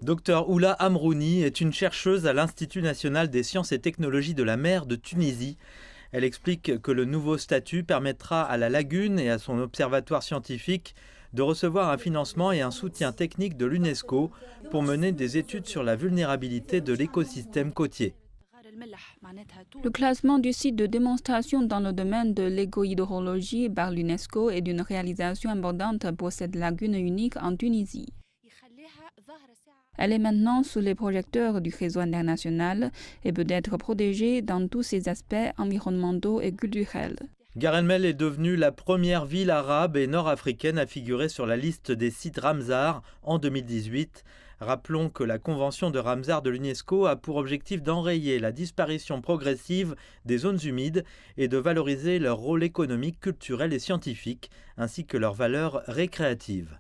Dr Oula Amrouni est une chercheuse à l'Institut national des sciences et technologies de la mer de Tunisie. Elle explique que le nouveau statut permettra à la lagune et à son observatoire scientifique de recevoir un financement et un soutien technique de l'UNESCO pour mener des études sur la vulnérabilité de l'écosystème côtier. Le classement du site de démonstration dans le domaine de l'écohydrologie par l'UNESCO est une réalisation importante pour cette lagune unique en Tunisie. Elle est maintenant sous les projecteurs du réseau international et peut être protégée dans tous ses aspects environnementaux et culturels. Gar El Mel est devenue la première ville arabe et nord-africaine à figurer sur la liste des sites Ramsar en 2018. Rappelons que la convention de Ramsar de l'UNESCO a pour objectif d'enrayer la disparition progressive des zones humides et de valoriser leur rôle économique, culturel et scientifique, ainsi que leurs valeurs récréatives.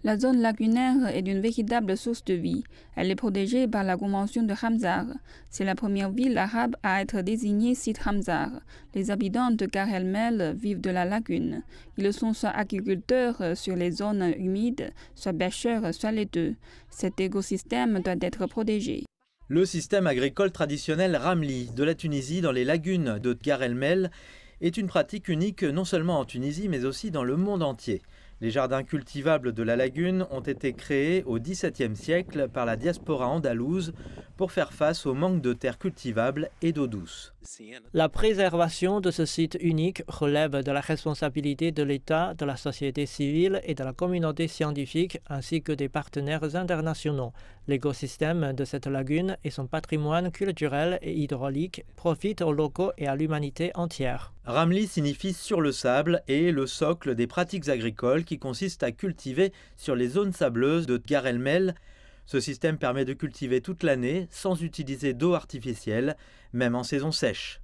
La zone lagunaire est une véritable source de vie. Elle est protégée par la convention de Ramsar. C'est la première ville arabe à être désignée site Ramsar. Les habitants de Gar El Mel vivent de la lagune. Ils sont soit agriculteurs sur les zones humides, soit pêcheurs, soit les deux. Cet écosystème doit être protégé. Le système agricole traditionnel Ramli de la Tunisie dans les lagunes de Gar El Mel est une pratique unique non seulement en Tunisie mais aussi dans le monde entier. Les jardins cultivables de la lagune ont été créés au XVIIe siècle par la diaspora andalouse pour faire face au manque de terres cultivables et d'eau douce. La préservation de ce site unique relève de la responsabilité de l'État, de la société civile et de la communauté scientifique ainsi que des partenaires internationaux. L'écosystème de cette lagune et son patrimoine culturel et hydraulique profitent aux locaux et à l'humanité entière. Ramli signifie sur le sable et est le socle des pratiques agricoles qui consistent à cultiver sur les zones sableuses de Gar El Mel. Ce système permet de cultiver toute l'année sans utiliser d'eau artificielle, même en saison sèche.